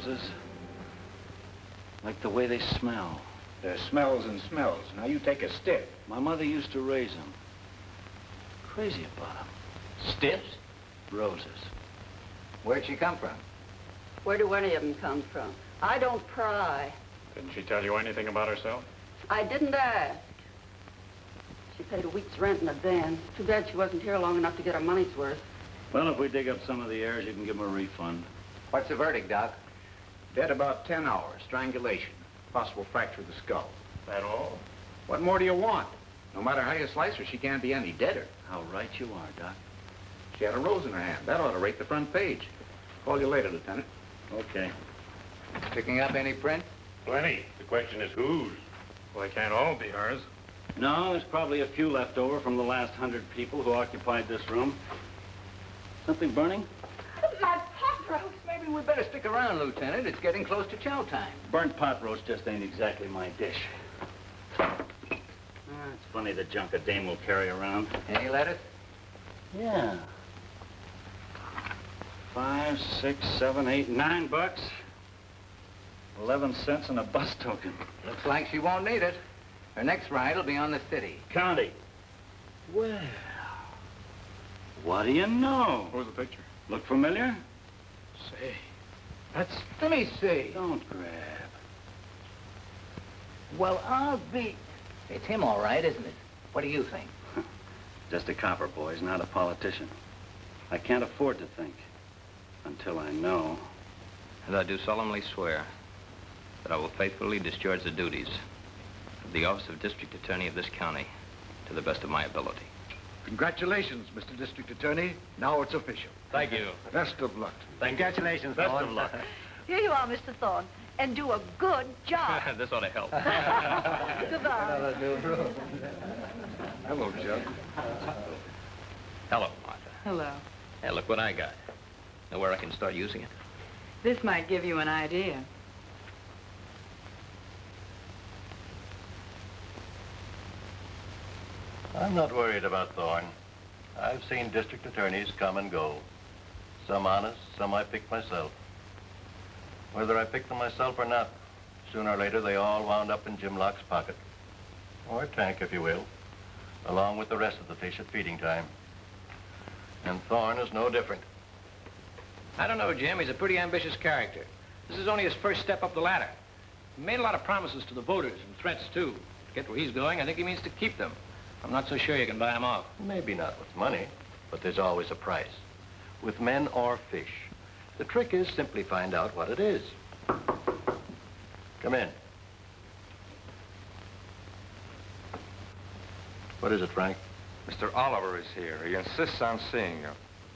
roses. Like the way they smell. There's smells and smells. Now you take a stiff. My mother used to raise them. Crazy about them. Stiffs? Roses. Where'd she come from? Where do any of them come from? I don't pry. Didn't she tell you anything about herself? I didn't ask. She paid a week's rent in advance. Too bad she wasn't here long enough to get her money's worth. Well, if we dig up some of the heirs, you can give them a refund. What's the verdict, Doc? Dead about 10 hours. Strangulation. Possible fracture of the skull. That all? What more do you want? No matter how you slice her, she can't be any deader. How right you are, Doc. She had a rose in her hand. That ought to rate the front page. Call you later, Lieutenant. Okay. Picking up any print? Plenty. The question is whose? Well, they can't all be hers. No, there's probably a few left over from the last 100 people who occupied this room. Something burning? My pot roast. Maybe we better stick around, Lieutenant. It's getting close to chow time. Burnt pot roast just ain't exactly my dish. It's funny the junk a dame will carry around. Any lettuce? Yeah. 5, 6, 7, 8, 9 bucks. 11 cents and a bus token. Looks like she won't need it. Her next ride will be on the city. County. Well, what do you know? What was the picture? Look familiar? Say, Let me see. Don't grab. Well, I'll be... It's him, all right, isn't it? What do you think? Just a copper, boys, not a politician. I can't afford to think until I know. And I do solemnly swear that I will faithfully discharge the duties of the office of District Attorney of this county to the best of my ability. Congratulations, Mr. District Attorney. Now it's official. Thank you. Best of luck. Congratulations, Best of luck. Here you are, Mr. Thorne, and do a good job. This ought to help. Goodbye. Hello, Chuck. Hello, Martha. Hello. Hey, look what I got. Know where I can start using it? This might give you an idea. I'm not worried about Thorne. I've seen district attorneys come and go. Some honest, some I picked myself. Whether I picked them myself or not, sooner or later they all wound up in Jim Locke's pocket. Or tank, if you will, along with the rest of the fish at feeding time. And Thorne is no different. I don't know, Jim. He's a pretty ambitious character. This is only his first step up the ladder. He made a lot of promises to the voters and threats, too. To get where he's going, I think he means to keep them. I'm not so sure you can buy him off. Maybe not with money, but there's always a price. With men or fish. The trick is simply find out what it is. Come in. What is it, Frank? Mr. Oliver is here. He insists on seeing you.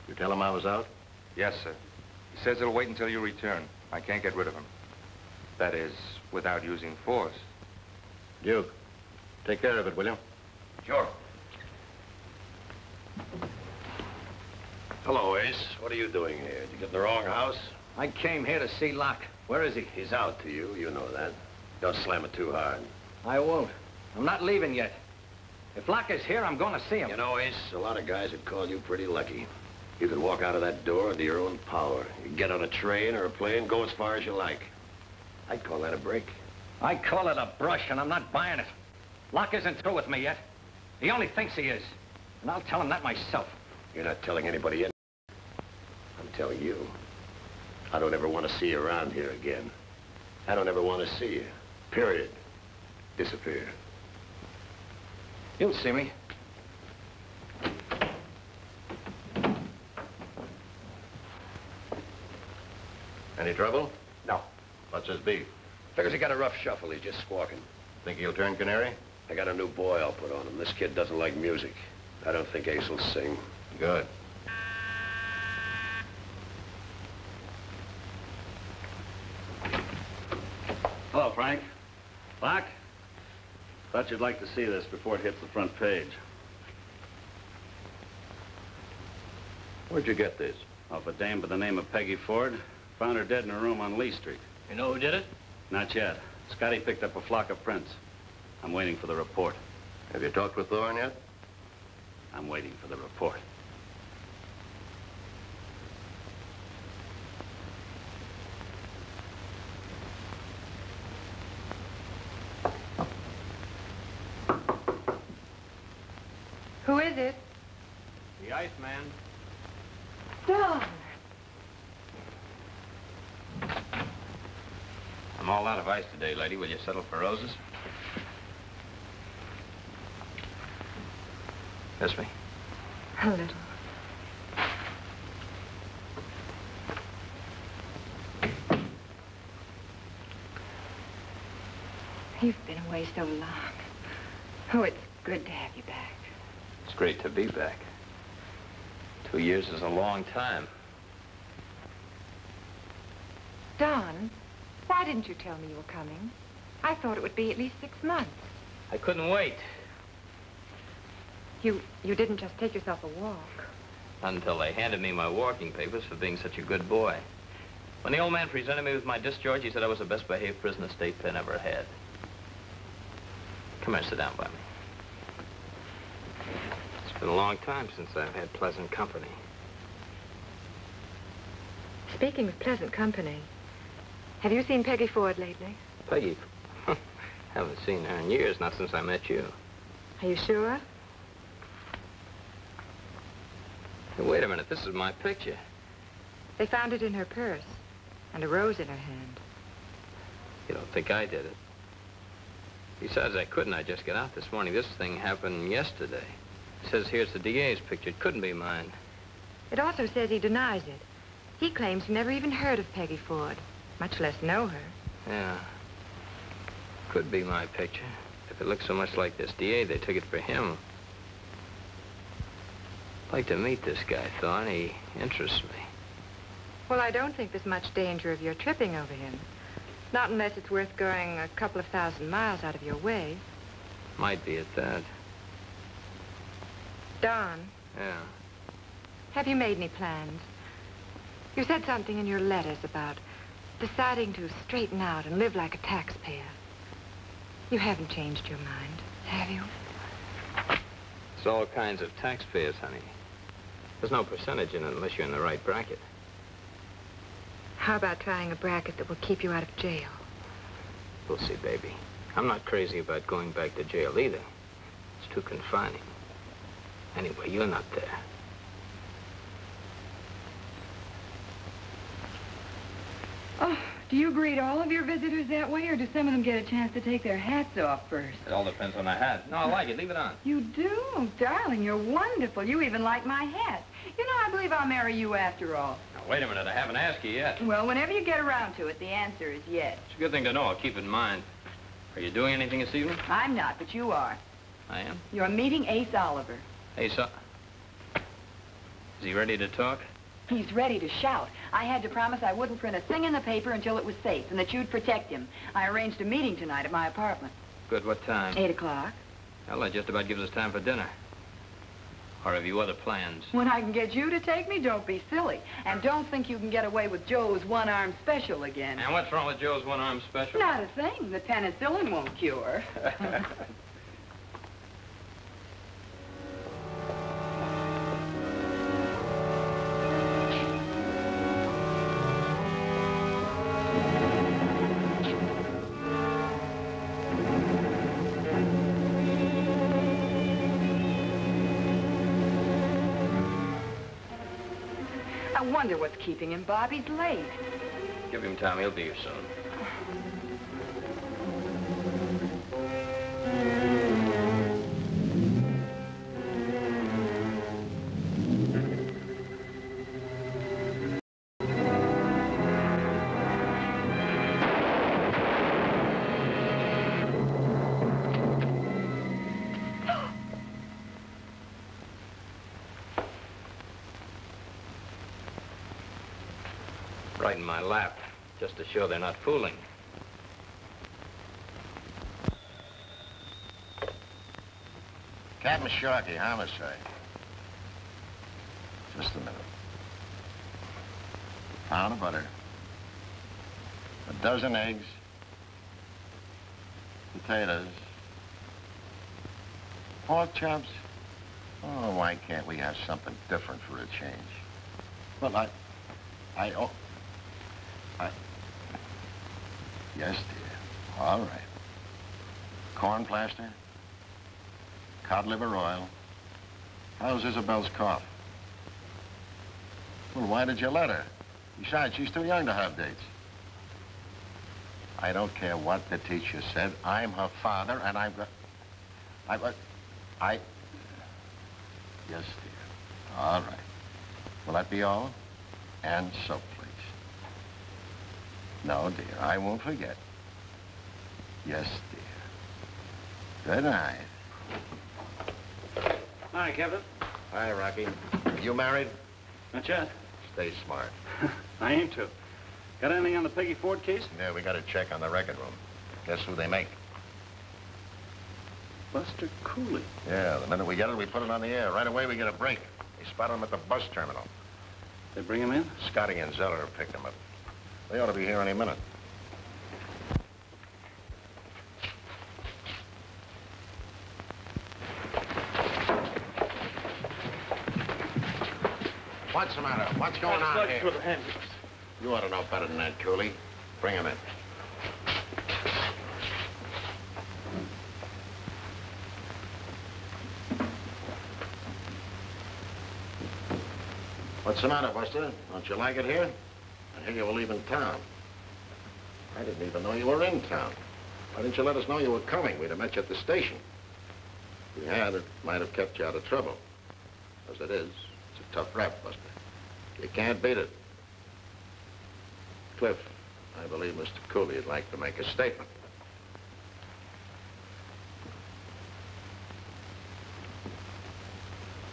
You tell him I was out? Yes, sir. He says he'll wait until you return. I can't get rid of him. That is, without using force. Duke, take care of it, will you? Sure. Hello, Ace. What are you doing here? Did you get in the wrong house? I came here to see Locke. Where is he? He's out to you. You know that. Don't slam it too hard. I won't. I'm not leaving yet. If Locke is here, I'm going to see him. You know, Ace, a lot of guys would call you pretty lucky. You could walk out of that door under your own power. You could get on a train or a plane, go as far as you like. I'd call that a break. I call it a brush, and I'm not buying it. Locke isn't through with me yet. He only thinks he is. And I'll tell him that myself. You're not telling anybody in. I'm telling you. I don't ever want to see you around here again. I don't ever want to see you. Period. Disappear. You'll see me. Any trouble? No. What's his beef? Figures he got a rough shuffle. He's just squawking. Think he'll turn canary? I got a new boy I'll put on him. This kid doesn't like music. I don't think Ace will sing. Good. Hello, Frank. Locke? Thought you'd like to see this before it hits the front page. Where'd you get this? Off a dame by the name of Peggy Ford. Found her dead in her room on Lee Street. You know who did it? Not yet. Scotty picked up a flock of prints. I'm waiting for the report. Have you talked with Thorne yet? I'm waiting for the report. The Iceman. Don! I'm all out of ice today, lady. Will you settle for roses? Kiss me. A little. You've been away so long. Oh, it's good to have you back. It's great to be back. 2 years is a long time. Don, why didn't you tell me you were coming? I thought it would be at least 6 months. I couldn't wait. You didn't just take yourself a walk. Not until they handed me my walking papers for being such a good boy. When the old man presented me with my discharge, he said I was the best behaved prisoner State Penn ever had. Come here, sit down by me. It's been a long time since I've had pleasant company. Speaking of pleasant company, have you seen Peggy Ford lately? Peggy? Haven't seen her in years, not since I met you. Are you sure? Hey, wait a minute, this is my picture. They found it in her purse and a rose in her hand. You don't think I did it? Besides, I couldn't. I just got out this morning. This thing happened yesterday. It says here it's the DA's picture. It couldn't be mine. It also says he denies it. He claims he never even heard of Peggy Ford, much less know her. Yeah. Could be my picture. If it looks so much like this DA, they took it for him. I'd like to meet this guy, Thorne. He interests me. Well, I don't think there's much danger of your tripping over him. Not unless it's worth going a couple of 1,000 miles out of your way. Might be at that. Don. Yeah. Have you made any plans? You said something in your letters about deciding to straighten out and live like a taxpayer. You haven't changed your mind, have you? It's all kinds of taxpayers, honey. There's no percentage in it unless you're in the right bracket. How about trying a bracket that will keep you out of jail? We'll see, baby. I'm not crazy about going back to jail either. It's too confining. Anyway, you're not there. Oh, do you greet all of your visitors that way, or do some of them get a chance to take their hats off first? It all depends on the hat. No, I like it. Leave it on. You do? Darling, you're wonderful. You even like my hat. You know, I believe I'll marry you after all. Now, wait a minute. I haven't asked you yet. Well, whenever you get around to it, the answer is yes. It's a good thing to know. I'll keep it in mind. Are you doing anything this evening? I'm not, but you are. I am? You're meeting Ace Oliver. Ace, is he ready to talk? He's ready to shout. I had to promise I wouldn't print a thing in the paper until it was safe and that you'd protect him. I arranged a meeting tonight at my apartment. Good. What time? 8 o'clock. Well, that just about gives us time for dinner. Or have you other plans? When I can get you to take me, don't be silly. And don't think you can get away with Joe's one-arm special again. And what's wrong with Joe's one-arm special? Not a thing. The penicillin won't cure. I wonder what's keeping him, Bob. He's late. Give him time. He'll be here soon. Right in my lap, just to show they're not fooling. Captain Sharkey, homicide. Just a minute. Pound of butter. A dozen eggs. Potatoes. Pork chops. Oh, why can't we have something different for a change? Well, yes, dear. All right. Corn plaster. Cod liver oil. How's Isabel's cough? Well, why did you let her? Besides, she's too young to have dates. I don't care what the teacher said. I'm her father, and I've got... Yes, dear. All right. Will that be all? And soap, please. No, dear, I won't forget. Yes, dear. Good night. Hi, Captain. Hi, Rocky. You married? Not yet. Stay smart. I aim to. Got anything on the Peggy Ford case? Yeah, we got a check on the record room. Guess who they make? Buster Cooley. Yeah, the minute we get it, we put it on the air. Right away, we get a break. They spot him at the bus terminal. They bring him in? Scotty and Zeller picked him up. They ought to be here any minute. What's the matter? What's going on here? You ought to know better than that, Cooley. Bring him in. What's the matter, Buster? Don't you like it here? I hear you were leaving town. I didn't even know you were in town. Why didn't you let us know you were coming? We'd have met you at the station. If we had, it might have kept you out of trouble. As it is, it's a tough rap, Buster. You can't beat it. Cliff, I believe Mr. Cooley would like to make a statement.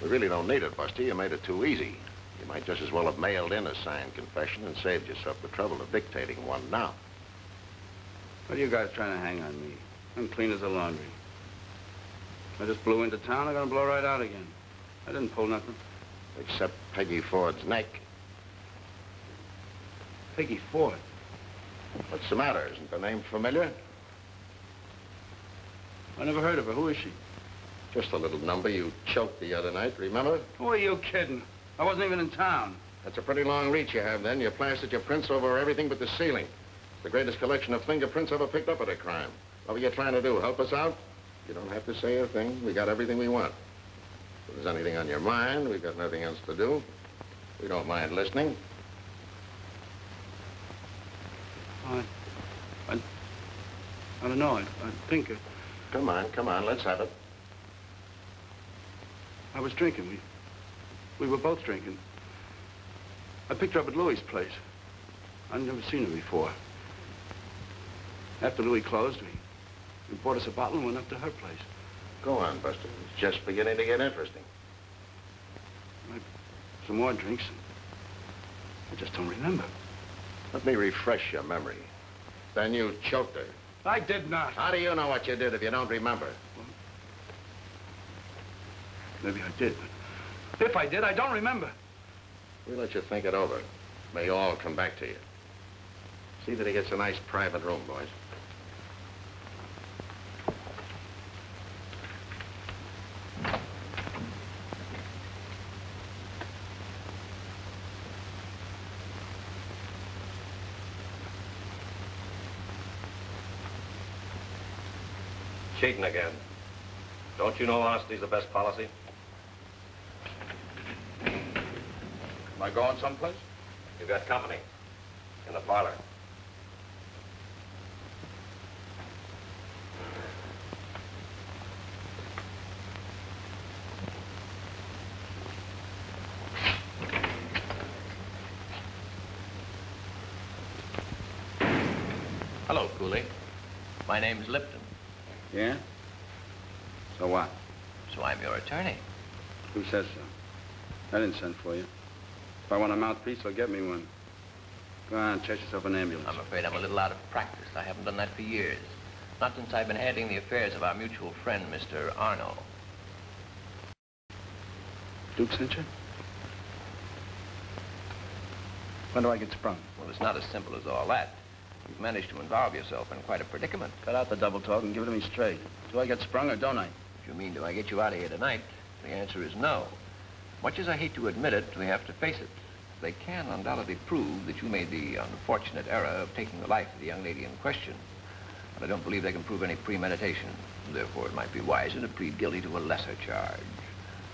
We really don't need it, Buster. You made it too easy. You might just as well have mailed in a signed confession and saved yourself the trouble of dictating one now. What are you guys trying to hang on me? I'm clean as a laundry. I just blew into town. I'm gonna blow right out again. I didn't pull nothing. Except Peggy Ford's neck. Peggy Ford? What's the matter? Isn't the name familiar? I never heard of her. Who is she? Just a little number you choked the other night, remember? Who are you kidding? I wasn't even in town. That's a pretty long reach you have, then. You plastered your prints over everything but the ceiling. It's the greatest collection of fingerprints ever picked up at a crime. What were you trying to do, help us out? You don't have to say a thing. We got everything we want. If there's anything on your mind, we've got nothing else to do. We don't mind listening. I don't know. I think... Come on, let's have it. I was drinking. We were both drinking. I picked her up at Louie's place. I'd never seen her before. After Louie closed, we bought us a bottle and went up to her place. Go on, Buster. It's just beginning to get interesting. Some more drinks. I just don't remember. Let me refresh your memory. Then you choked her. I did not. How do you know what you did if you don't remember? Well, maybe I did, but if I did, I don't remember. We'll let you think it over. May all come back to you. See that he gets a nice private room, boys. Cheating again. Don't you know honesty's the best policy? Am I going someplace? You've got company. In the parlor. Hello, Cooley. My name's Lipton. Yeah? So what? So I'm your attorney. Who says so? I didn't send for you. If I want a mouthpiece, I'll get me one. Go on, chase yourself an ambulance. I'm afraid I'm a little out of practice. I haven't done that for years. Not since I've been handling the affairs of our mutual friend, Mr. Arno. Duke sent you? When do I get sprung? Well, it's not as simple as all that. You've managed to involve yourself in quite a predicament. Cut out the double talk and give it to me straight. Do I get sprung or don't I? If you mean, do I get you out of here tonight? The answer is no. Much as I hate to admit it, we have to face it. They can undoubtedly prove that you made the unfortunate error of taking the life of the young lady in question. But I don't believe they can prove any premeditation. Therefore, it might be wiser to plead guilty to a lesser charge.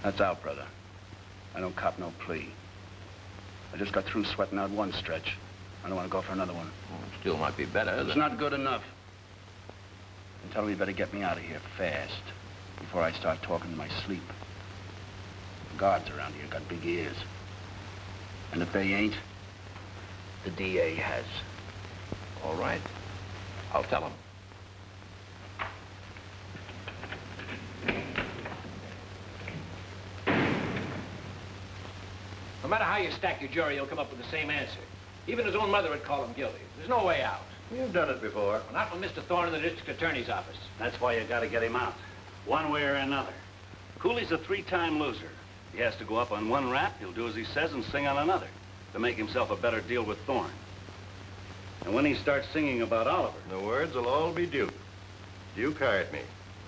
That's out, brother. I don't cop no plea. I just got through sweating out one stretch. I don't want to go for another one. Well, still might be better. It's not good enough. And tell him he better get me out of here fast before I start talking in my sleep. The guards around here got big ears. And if they ain't, the DA has. All right. I'll tell him. No matter how you stack your jury, you'll come up with the same answer. Even his own mother would call him guilty. There's no way out. You've done it before. Well, not with Mr. Thorne in the district attorney's office. That's why you gotta get him out. One way or another. Cooley's a three-time loser. He has to go up on one rap, he'll do as he says, and sing on another to make himself a better deal with Thorne. And when he starts singing about Oliver... The words will all be Duke. Duke hired me.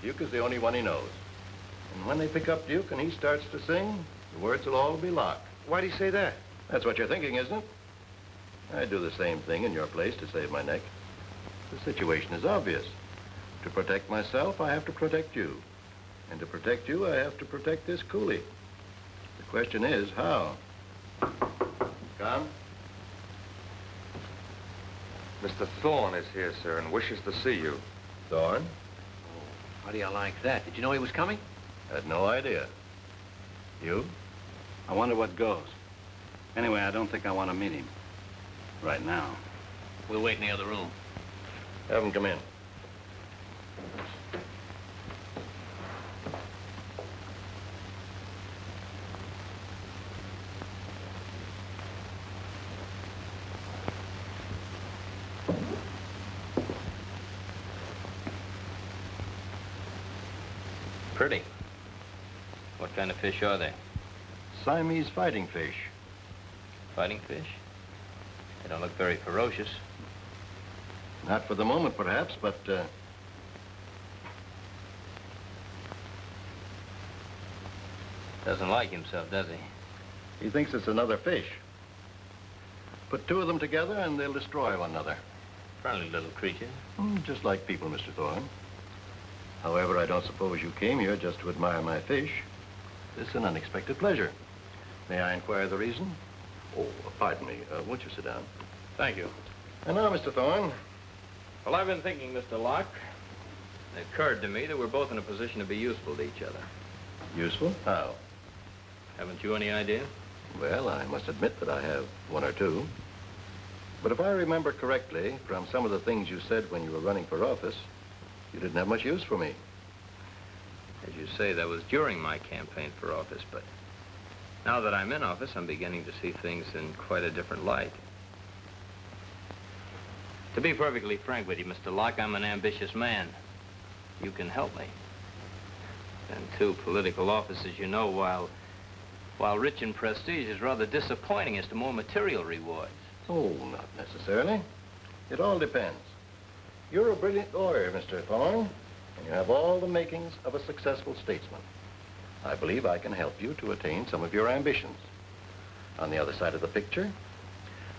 Duke is the only one he knows. And when they pick up Duke and he starts to sing, the words will all be Locke. Why do you say that? That's what you're thinking, isn't it? I'd do the same thing in your place to save my neck. The situation is obvious. To protect myself, I have to protect you. And to protect you, I have to protect this Cooley. The question is, how? Come. Mr. Thorne is here, sir, and wishes to see you. Thorne? Oh, how do you like that? Did you know he was coming? Had no idea. You? I wonder what goes. Anyway, I don't think I want to meet him. Right now. We'll wait in the other room. Have him come in. Pretty. What kind of fish are they? Siamese fighting fish. Fighting fish? They don't look very ferocious. Not for the moment, perhaps, but, Doesn't like himself, does he? he thinks it's another fish. Put two of them together and they'll destroy one another. Friendly little creature. Just like people, Mr. Thorne. However, I don't suppose you came here just to admire my fish. This is an unexpected pleasure. May I inquire the reason? Oh, pardon me. Won't you sit down? Thank you. And now, Mr. Thorne. Well, I've been thinking, Mr. Locke. It occurred to me that we're both in a position to be useful to each other. Useful? How? Haven't you any idea? Well, I must admit that I have one or two. But if I remember correctly, from some of the things you said when you were running for office, you didn't have much use for me. As you say, that was during my campaign for office, but now that I'm in office, I'm beginning to see things in quite a different light. To be perfectly frank with you, Mr. Locke, I'm an ambitious man. You can help me. And too, political office, as you know, while rich in prestige, is rather disappointing as to more material rewards. Oh, not necessarily. It all depends. You're a brilliant lawyer, Mr. Thorne, and you have all the makings of a successful statesman. I believe I can help you to attain some of your ambitions. On the other side of the picture,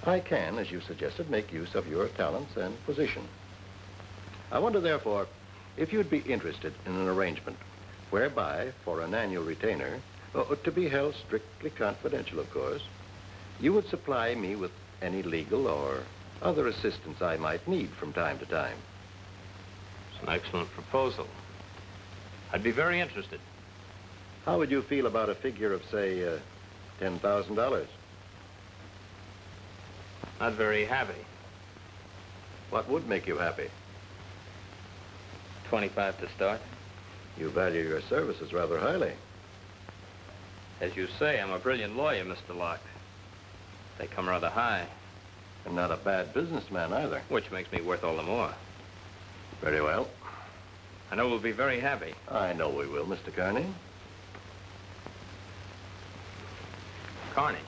I can, as you suggested, make use of your talents and position. I wonder, therefore, if you'd be interested in an arrangement whereby, for an annual retainer, to be held strictly confidential, of course, you would supply me with any legal or other assistance I might need from time to time. It's an excellent proposal. I'd be very interested. How would you feel about a figure of, say, $10,000? Not very happy. What would make you happy? 25 to start. You value your services rather highly. As you say, I'm a brilliant lawyer, Mr. Locke. They come rather high. And not a bad businessman either. Which makes me worth all the more. Very well. I know we'll be very happy. I know we will, Mr. Carney. Carney.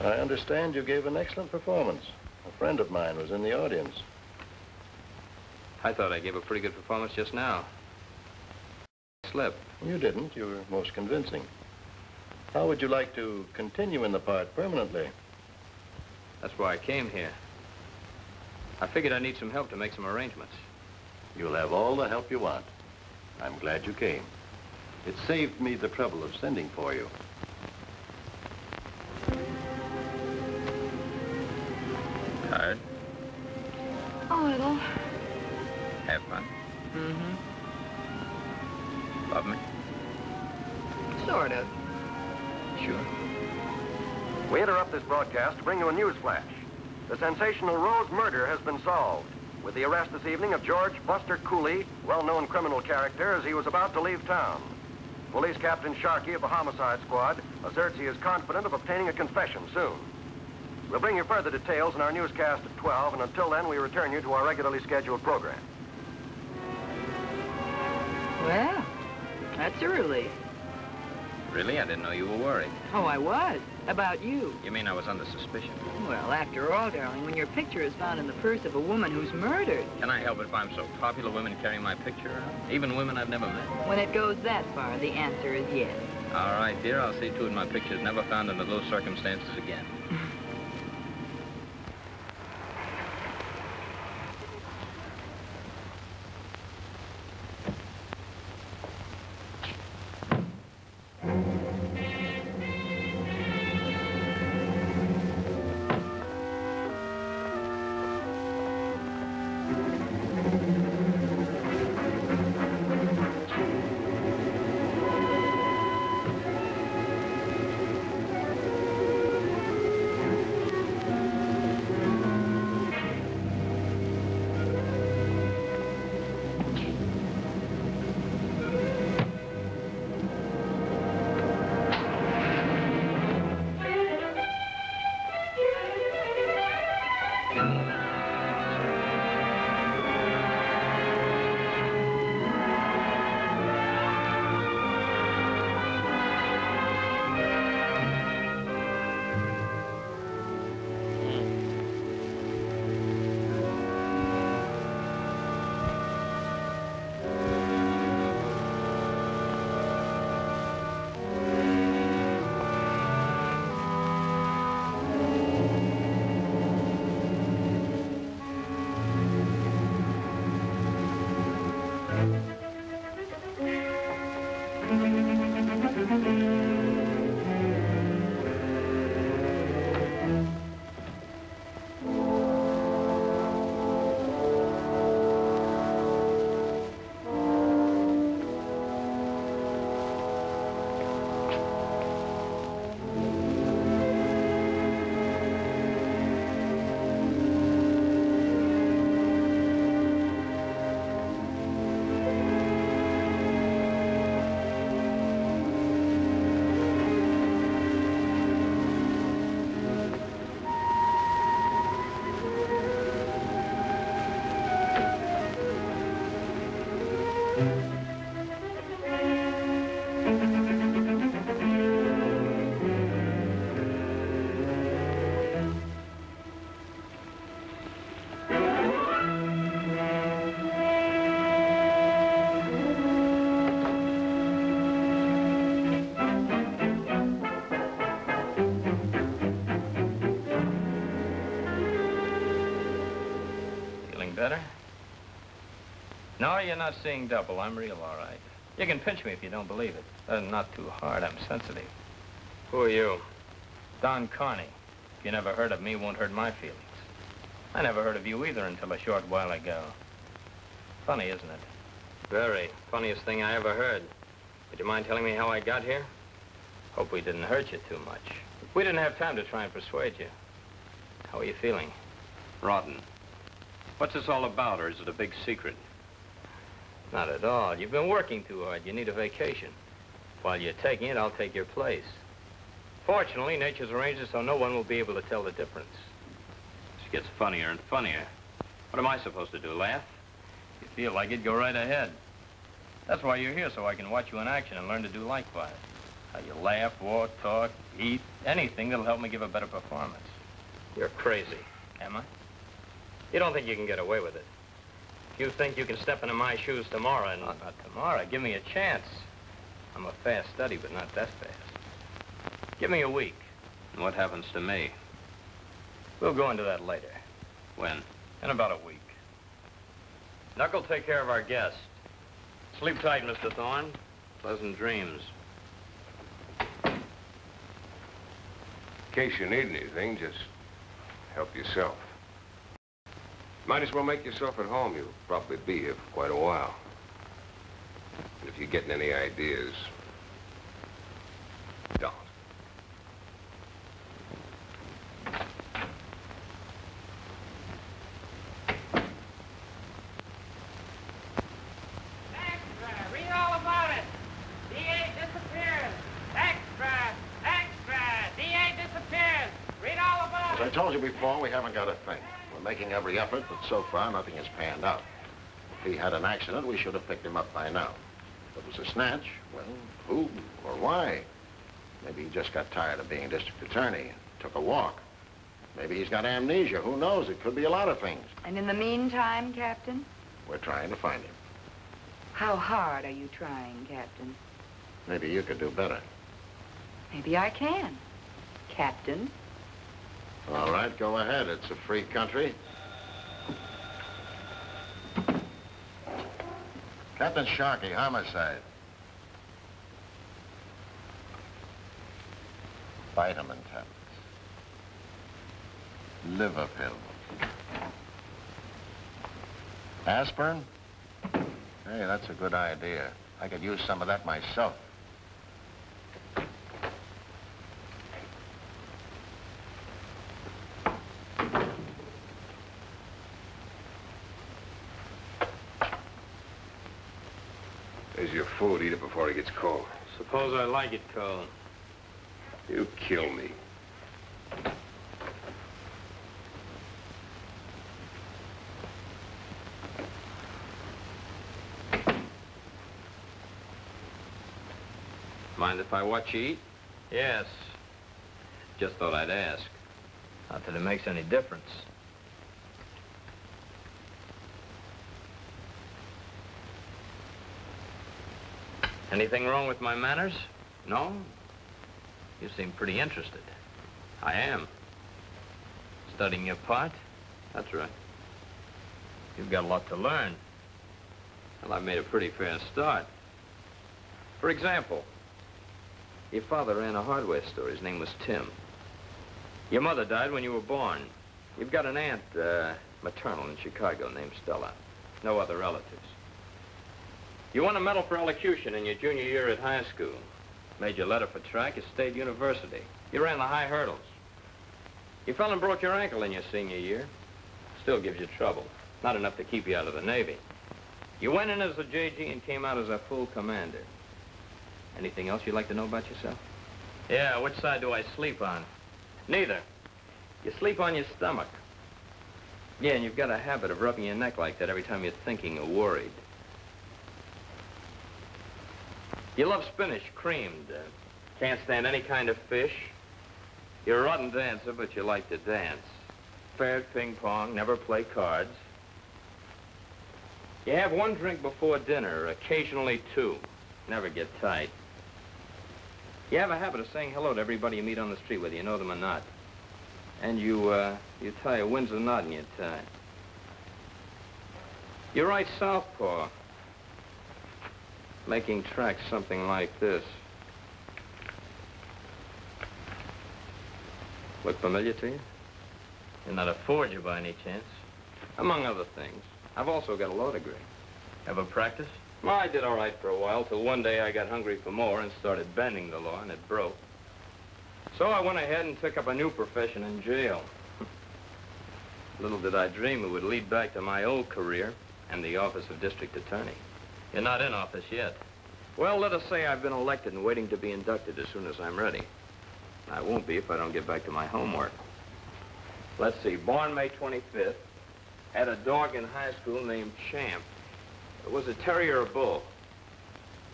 I understand you gave an excellent performance. A friend of mine was in the audience. I thought I gave a pretty good performance just now. Slept. You didn't. You were most convincing. How would you like to continue in the part permanently? That's why I came here. I figured I need some help to make some arrangements. You'll have all the help you want. I'm glad you came. It saved me the trouble of sending for you. Tired? A little. Have fun? Mm-hmm. Love me? Sort of. Sure. We interrupt this broadcast to bring you a news flash. The sensational Rose murder has been solved, with the arrest this evening of George Buster Cooley, well-known criminal character, as he was about to leave town. Police Captain Sharkey of the Homicide Squad asserts he is confident of obtaining a confession soon. We'll bring you further details in our newscast at 12, and until then, we return you to our regularly scheduled program. Well, that's a relief. Really? I didn't know you were worried. Oh, I was. About you. You mean I was under suspicion? Well, after all, darling, when your picture is found in the purse of a woman who's murdered. Can I help it if I'm so popular, women carrying my picture around? Even women I've never met? When it goes that far, the answer is yes. All right, dear, I'll see to it my picture's never found under those circumstances again. Better? No, you're not seeing double. I'm real, all right. You can pinch me if you don't believe it. Not too hard. I'm sensitive. Who are you? Don Carney. If you never heard of me, won't hurt my feelings. I never heard of you either until a short while ago. Funny, isn't it? Very. Funniest thing I ever heard. Would you mind telling me how I got here? Hope we didn't hurt you too much. We didn't have time to try and persuade you. How are you feeling? Rotten. What's this all about, or is it a big secret? Not at all. You've been working too hard. You need a vacation. While you're taking it, I'll take your place. Fortunately, nature's arranged it so no one will be able to tell the difference. This gets funnier and funnier. What am I supposed to do, laugh? If you feel like it, go right ahead. That's why you're here, so I can watch you in action and learn to do likewise. How you laugh, walk, talk, eat, anything that'll help me give a better performance. You're crazy. Am I? You don't think you can get away with it? If you think you can step into my shoes tomorrow and... Not tomorrow. Give me a chance. I'm a fast study, but not that fast. Give me a week. And what happens to me? We'll go into that later. When? In about a week. Knuckle, take care of our guest. Sleep tight, Mr. Thorne. Pleasant dreams. In case you need anything, just help yourself. Might as well make yourself at home. You'll probably be here for quite a while. And if you're getting any ideas, don't. Read all about it. DA disappears. Extra, extra. DA disappears. Read all about As I told you before, we haven't got a thing. We're making every effort, but so far nothing has panned out. If he had an accident, we should have picked him up by now. If it was a snatch, well, who or why? Maybe he just got tired of being district attorney and took a walk. Maybe he's got amnesia. Who knows? It could be a lot of things. And in the meantime, Captain? We're trying to find him. How hard are you trying, Captain? Maybe you could do better. Maybe I can, Captain. All right, go ahead. It's a free country. Captain Sharkey, homicide. Vitamin tablets. Liver pill. Aspirin? Hey, that's a good idea. I could use some of that myself. There's your food. Eat it before it gets cold. Suppose I like it cold. You kill me. Mind if I watch you eat? Yes. Just thought I'd ask. Not that it makes any difference. Anything wrong with my manners? No? You seem pretty interested. I am. Studying your part? That's right. You've got a lot to learn. Well, I've made a pretty fair start. For example, your father ran a hardware store. His name was Tim. Your mother died when you were born. You've got an aunt, maternal in Chicago named Stella. No other relatives. You won a medal for elocution in your junior year at high school. Made your letter for track at State University. You ran the high hurdles. You fell and broke your ankle in your senior year. Still gives you trouble. Not enough to keep you out of the Navy. You went in as a JG and came out as a full commander. Anything else you'd like to know about yourself? Yeah, which side do I sleep on? Neither. You sleep on your stomach. Yeah, and you've got a habit of rubbing your neck like that every time you're thinking or worried. You love spinach, creamed. Can't stand any kind of fish. You're a rotten dancer, but you like to dance. Fair at ping pong, never play cards. You have one drink before dinner, occasionally two. Never get tight. You have a habit of saying hello to everybody you meet on the street, whether you know them or not. And you tie a Windsor knot in your tie. You write southpaw. Making tracks something like this. Look familiar to you? You're not a forger by any chance? Among other things. I've also got a law degree. Ever practice? Well, I did all right for a while, till one day I got hungry for more and started bending the law, and it broke. So I went ahead and took up a new profession in jail. Little did I dream it would lead back to my old career and the office of district attorney. You're not in office yet. Well, let us say I've been elected and waiting to be inducted as soon as I'm ready. I won't be if I don't get back to my homework. Let's see, born May 25th, had a dog in high school named Champ. It was a terrier or bull.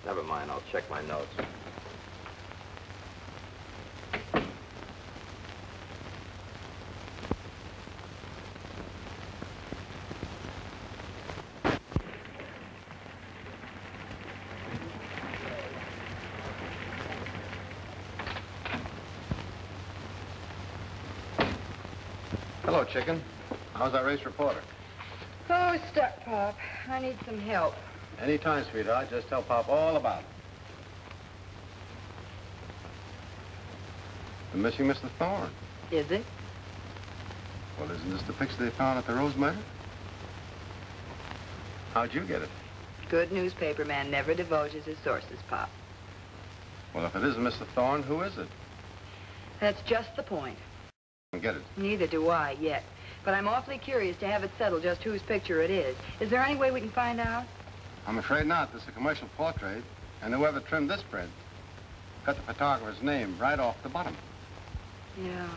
Never mind, I'll check my notes. Hello, chicken. How's that race reporter? Oh, stuck, Pop. I need some help. Anytime, sweetheart. Just tell Pop all about it. The missing Mr. Thorne. Is it? Well, isn't this the picture they found at the Rose murder? How'd you get it? Good newspaper man never divulges his sources, Pop. Well, if it isn't Mr. Thorne, who is it? That's just the point. Get it. Neither do I yet. But I'm awfully curious to have it settled just whose picture it is. Is there any way we can find out? I'm afraid not. This is a commercial portrait, and whoever trimmed this print cut the photographer's name right off the bottom. Yeah.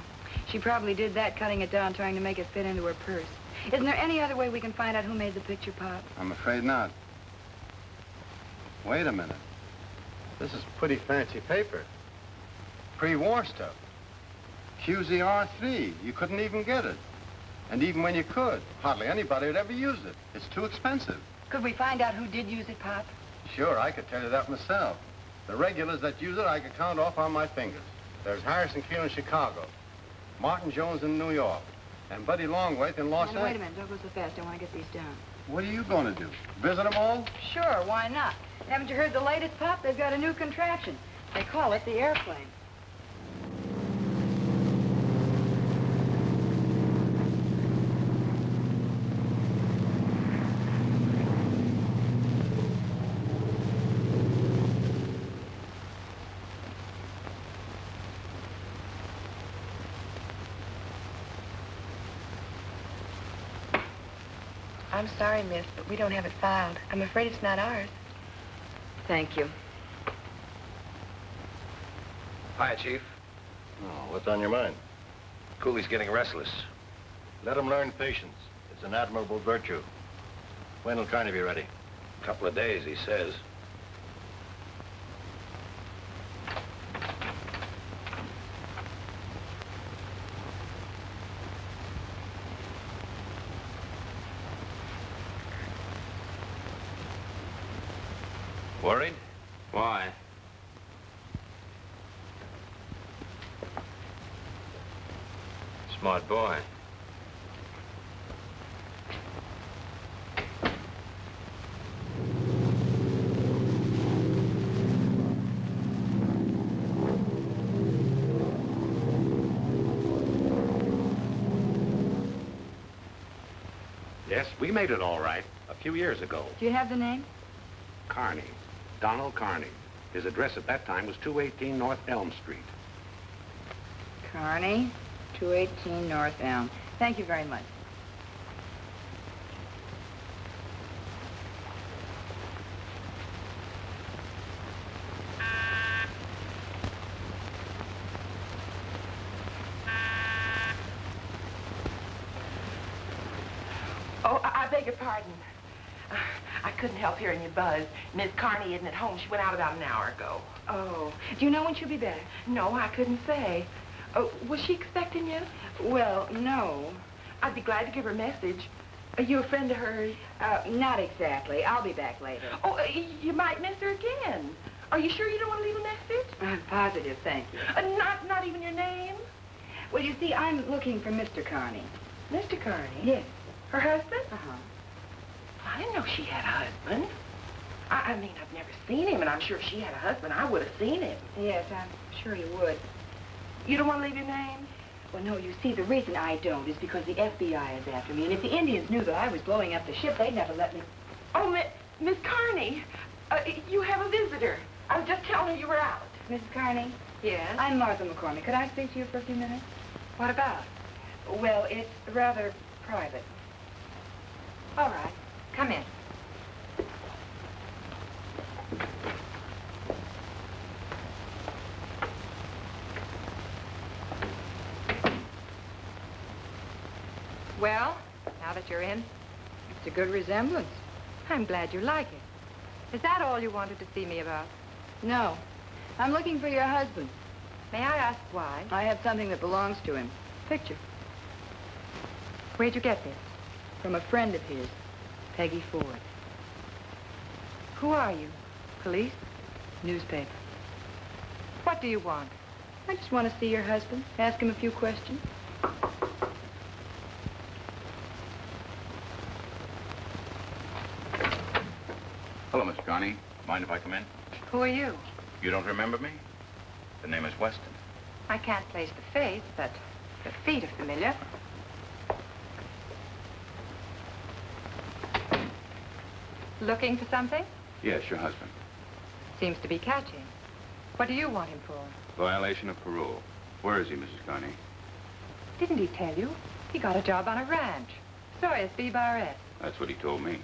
She probably did that, cutting it down, trying to make it fit into her purse. Isn't there any other way we can find out who made the picture, Pop? I'm afraid not. Wait a minute. This is pretty fancy paper. Pre-war stuff. QZR3. You couldn't even get it. And even when you could, hardly anybody would ever use it. It's too expensive. Could we find out who did use it, Pop? Sure, I could tell you that myself. The regulars that use it, I could count off on my fingers. There's Harrison Keel in Chicago, Martin Jones in New York, and Buddy Longwaith in Los Angeles. Wait a minute, don't go so fast. I want to get these down. What are you going to do? Visit them all? Sure, why not? Haven't you heard the latest, Pop? They've got a new contraption. They call it the airplane. I'm sorry, miss, but we don't have it filed. I'm afraid it's not ours. Thank you. Hi, Chief. Oh, what's on your mind? Cooley's getting restless. Let him learn patience. It's an admirable virtue. When will Carney be ready? A couple of days, he says. Worried? Why? Smart boy. Yes, we made it all right a few years ago. Do you have the name? Carney. Donald Carney. His address at that time was 218 North Elm Street. Carney, 218 North Elm. Thank you very much. Oh, I beg your pardon. I couldn't help hearing you buzz. Miss Carney isn't at home. She went out about an hour ago. Oh, do you know when she'll be back? No, I couldn't say. Was she expecting you? Well, no. I'd be glad to give her a message. Are you a friend of hers? Not exactly. I'll be back later. Oh, you might miss her again. Are you sure you don't want to leave a message? I'm positive, thank you. Not even your name? Well, you see, I'm looking for Mr. Carney. Mr. Carney? Yes. Her husband? Uh-huh. I didn't know she had a husband. I mean, I've never seen him, and I'm sure if she had a husband, I would have seen him. Yes, I'm sure you would. You don't want to leave your name? Well, no, you see, the reason I don't is because the FBI is after me, and if the Indians knew that I was blowing up the ship, they'd never let me... Oh, Miss Carney, you have a visitor. I was just telling her you were out. Mrs. Carney? Yes? I'm Martha McCormick. Could I speak to you for a few minutes? What about? Well, it's rather private. All right. Come in. Well, now that you're in, it's a good resemblance. I'm glad you like it. Is that all you wanted to see me about? No. I'm looking for your husband. May I ask why? I have something that belongs to him. Picture. Where'd you get this? From a friend of his, Peggy Ford. Who are you? Police? Newspaper. What do you want? I just want to see your husband, ask him a few questions. Hello, Miss Carney. Mind if I come in? Who are you? You don't remember me? The name is Weston. I can't place the face, but the feet are familiar. Looking for something? Yes, your husband. Seems to be catching. What do you want him for? Violation of parole. Where is he, Mrs. Carney? Didn't he tell you? He got a job on a ranch. Sawyer's B-Bar-S. That's what he told me.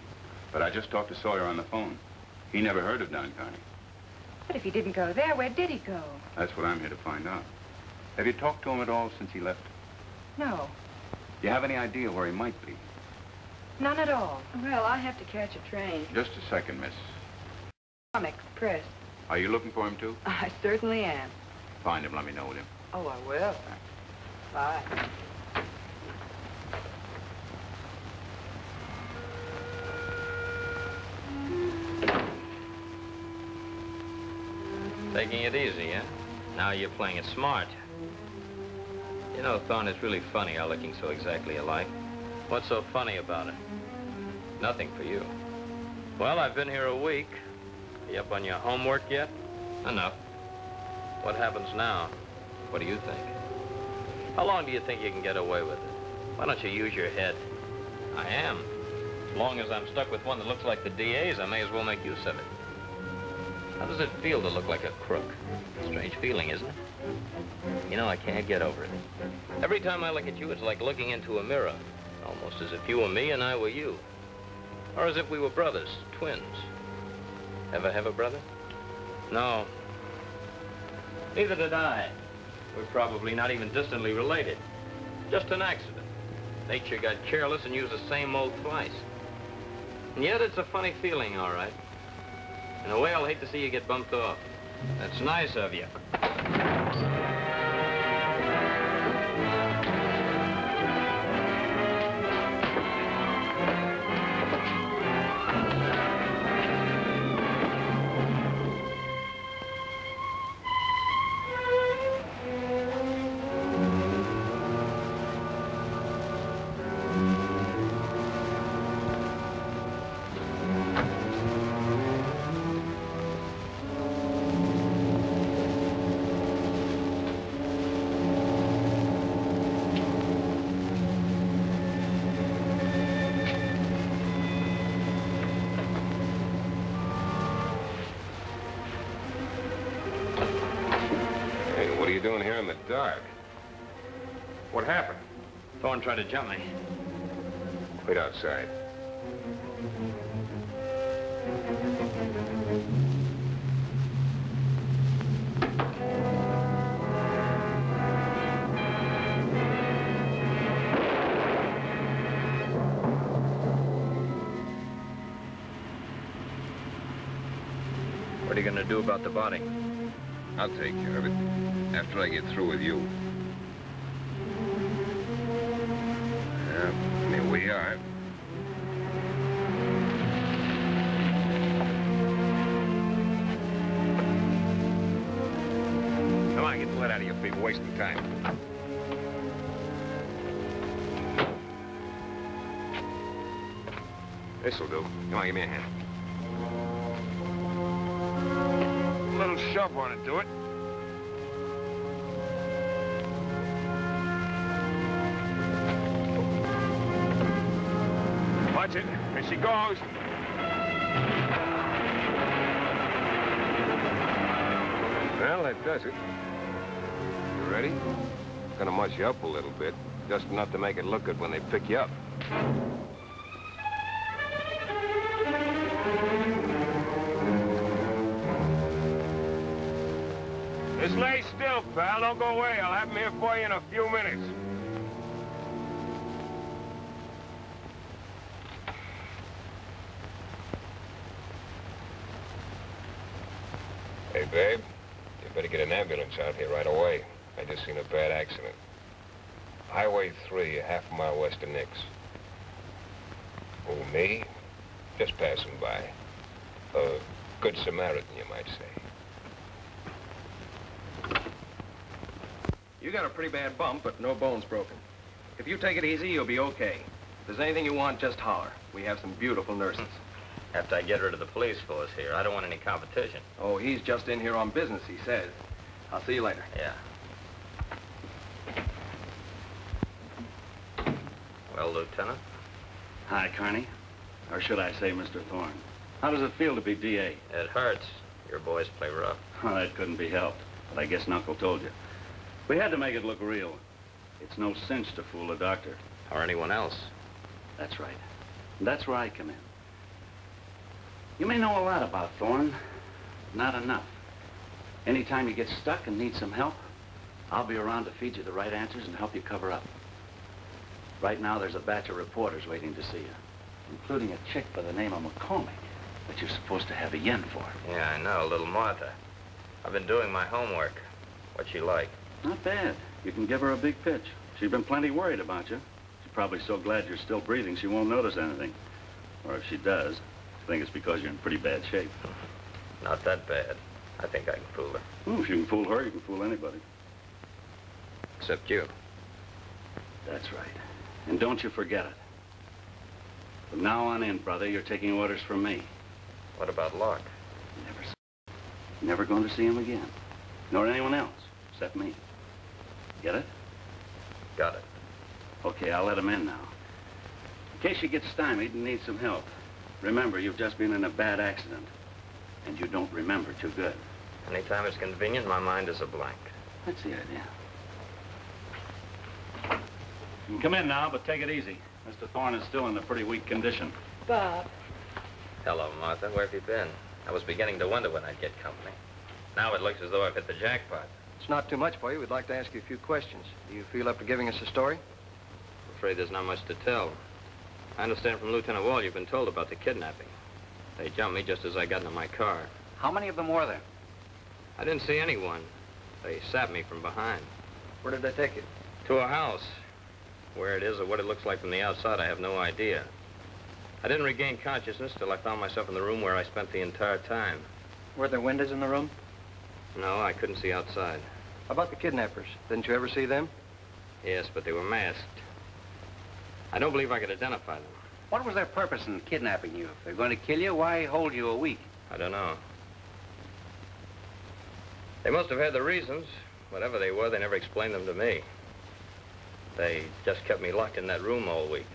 But I just talked to Sawyer on the phone. He never heard of Don Carney. But if he didn't go there, where did he go? That's what I'm here to find out. Have you talked to him at all since he left? No, Do you have any idea where he might be? none at all. Well, I have to catch a train. Just a second, miss. I'm express. Are you looking for him, too? I certainly am. Find him, let me know with him. Oh, I will. Bye. Taking it easy, huh? Now you're playing it smart. You know, Thorne, it's really funny our looking so exactly alike. What's so funny about it? Nothing for you. Well, I've been here a week. Are you up on your homework yet? Enough. What happens now? What do you think? How long do you think you can get away with it? Why don't you use your head? I am. As long as I'm stuck with one that looks like the DA's, I may as well make use of it. How does it feel to look like a crook? Strange feeling, isn't it? You know, I can't get over it. Every time I look at you, it's like looking into a mirror. Almost as if you were me and I were you. Or as if we were brothers, twins. Ever have a brother? No. Neither did I. We're probably not even distantly related. Just an accident. Nature got careless and used the same mold twice. And yet it's a funny feeling, all right. In a way, I'll hate to see you get bumped off. That's nice of you. What are you doing here in the dark? What happened? Thorne tried to jump me. Wait outside. What are you going to do about the body? I'll take care of it after I get through with you. Here we are. Come on, get the lead out of your feet. We're wasting time. This'll do. Come on, give me a hand. A little shove on it, do it. Watch it. Here she goes. Well, that does it. You ready? Gonna mush you up a little bit, just enough to make it look good when they pick you up. Just lay still, pal. Don't go away. I'll have him here for you in a few minutes. Hey, babe, you better get an ambulance out here right away. I just seen a bad accident. Highway 3, a half a mile west of Nix. Oh, me? Just passing by. A good Samaritan, you might say. You got a pretty bad bump, but no bones broken. If you take it easy, you'll be okay. If there's anything you want, just holler. We have some beautiful nurses. After I get rid of the police force here, I don't want any competition. Oh, he's just in here on business, he says. I'll see you later. Yeah. Well, Lieutenant? Hi, Carney. Or should I say Mr. Thorne. How does it feel to be DA? It hurts. Your boys play rough. Oh, that couldn't be helped. But I guess Knuckle told you. We had to make it look real. It's no cinch to fool a doctor. Or anyone else. That's right. And that's where I come in. You may know a lot about Thorne, but not enough. Anytime you get stuck and need some help, I'll be around to feed you the right answers and help you cover up. Right now, there's a batch of reporters waiting to see you, including a chick by the name of McCormick that you're supposed to have a yen for. Yeah, I know, little Martha. I've been doing my homework. What's she like? Not bad. You can give her a big pitch. She's been plenty worried about you. She's probably so glad you're still breathing, she won't notice anything. Or if she does, I think it's because you're in pretty bad shape. Not that bad. I think I can fool her. Well, if you can fool her, you can fool anybody. Except you. That's right. And don't you forget it. From now on in, brother, you're taking orders from me. What about Locke? Never going to see him again. Nor anyone else, except me. Get it? Got it. Okay, I'll let him in now. In case you get stymied and need some help, remember, you've just been in a bad accident. And you don't remember too good. Anytime it's convenient, my mind is a blank. That's the idea. You can come in now, but take it easy. Mr. Thorne is still in a pretty weak condition. Bob. Hello, Martha. Where have you been? I was beginning to wonder when I'd get company. Now it looks as though I've hit the jackpot. It's not too much for you. We'd like to ask you a few questions. Do you feel up to giving us a story? I'm afraid there's not much to tell. I understand from Lieutenant Wall you've been told about the kidnapping. They jumped me just as I got into my car. How many of them were there? I didn't see anyone. They sapped me from behind. Where did they take you? To a house. Where it is or what it looks like from the outside, I have no idea. I didn't regain consciousness till I found myself in the room where I spent the entire time. Were there windows in the room? No, I couldn't see outside. How about the kidnappers? Didn't you ever see them? Yes, but they were masked. I don't believe I could identify them. What was their purpose in kidnapping you? If they're going to kill you, why hold you a week? I don't know. They must have had the reasons. Whatever they were, they never explained them to me. They just kept me locked in that room all week.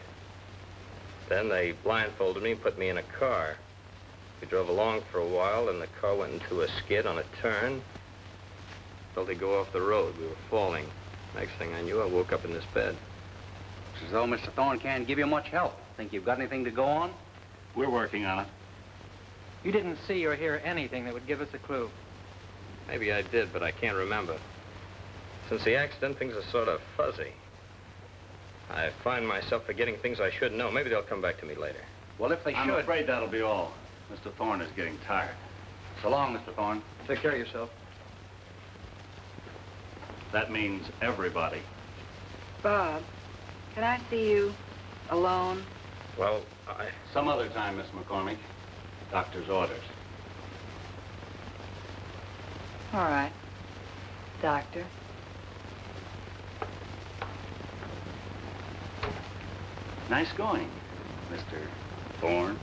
Then they blindfolded me and put me in a car. We drove along for a while, and the car went into a skid on a turn. Felt it go off the road. We were falling. Next thing I knew, I woke up in this bed. It's as though Mr. Thorne can't give you much help. Think you've got anything to go on? We're working on it. You didn't see or hear anything that would give us a clue. Maybe I did, but I can't remember. Since the accident, things are sort of fuzzy. I find myself forgetting things I should know. Maybe they'll come back to me later. Well, if they I'm should... afraid that'll be all. Mr. Thorne is getting tired. So long, Mr. Thorne. Take care of yourself. That means everybody. Bob, can I see you alone? Well, Some other time, Miss McCormick. Doctor's orders. All right. Doctor. Nice going, Mr. Thorne.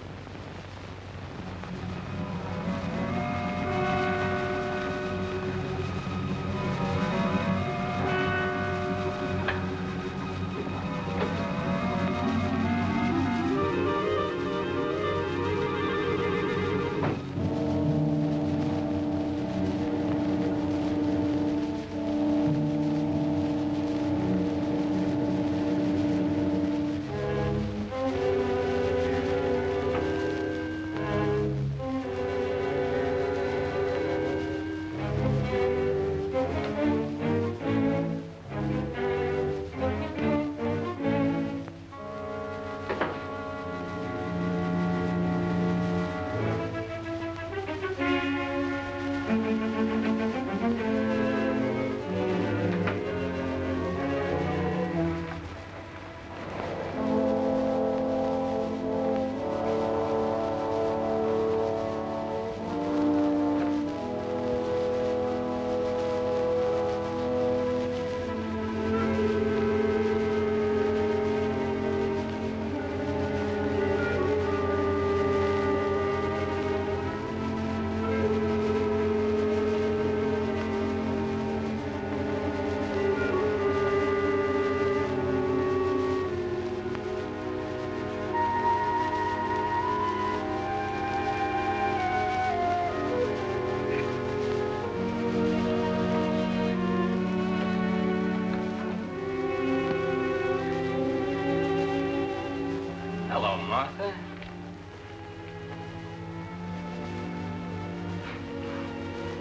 Martha?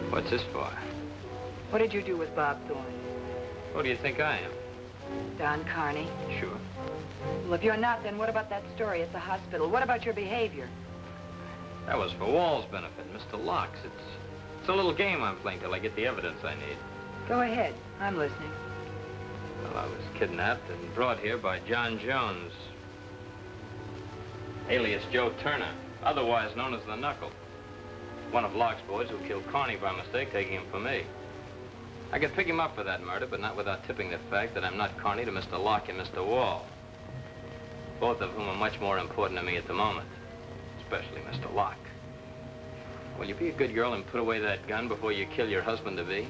What's this for? What did you do with Bob Thorne? Who do you think I am? Don Carney? Sure. Well, if you're not, then what about that story at the hospital? What about your behavior? That was for Wall's benefit, Mr. Locke's. It's a little game I'm playing till I get the evidence I need. Go ahead. I'm listening. Well, I was kidnapped and brought here by John Jones, alias Joe Turner, otherwise known as the Knuckle. One of Locke's boys who killed Carney by mistake, taking him for me. I could pick him up for that murder, but not without tipping the fact that I'm not Carney to Mr. Locke and Mr. Wall. Both of whom are much more important to me at the moment, especially Mr. Locke. Will you be a good girl and put away that gun before you kill your husband-to-be?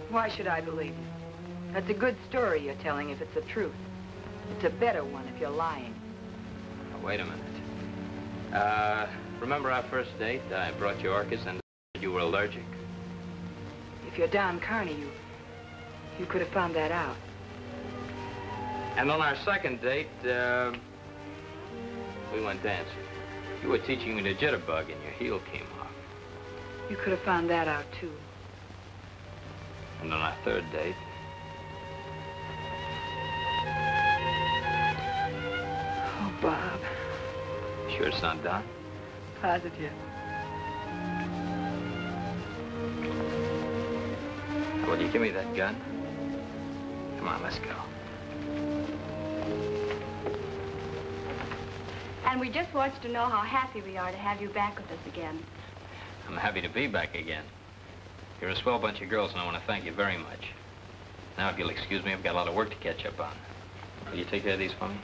Why should I believe you? That's a good story you're telling if it's the truth. It's a better one if you're lying. Now, wait a minute. Remember our first date? I brought you orchids and you were allergic. If you're Don Carney, you could have found that out. And on our second date, we went dancing. You were teaching me to jitterbug and your heel came off. You could have found that out, too. And on our third date... Oh, Bob. Sure it's not Don? Positive. Will you give me that gun? Come on, let's go. And we just want you to know how happy we are to have you back with us again. I'm happy to be back again. You're a swell bunch of girls, and I want to thank you very much. Now, if you'll excuse me, I've got a lot of work to catch up on. Will you take care of these for me?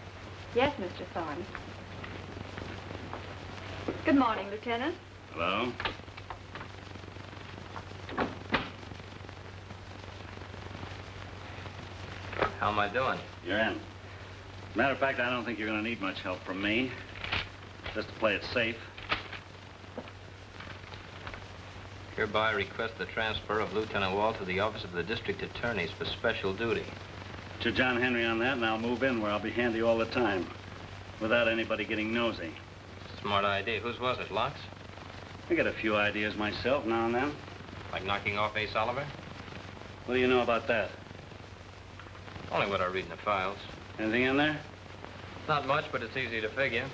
Yes, Mr. Thorne. Good morning, Lieutenant. Hello? How am I doing? You're in. Matter of fact, I don't think you're going to need much help from me. Just to play it safe. Hereby request the transfer of Lieutenant Wall to the office of the district attorneys for special duty. Put John Henry on that, and I'll move in where I'll be handy all the time, without anybody getting nosy. Smart idea. Whose was it, Locke's? I get a few ideas myself now and then. Like knocking off Ace Oliver? What do you know about that? Only what I read in the files. Anything in there? Not much, but it's easy to figure.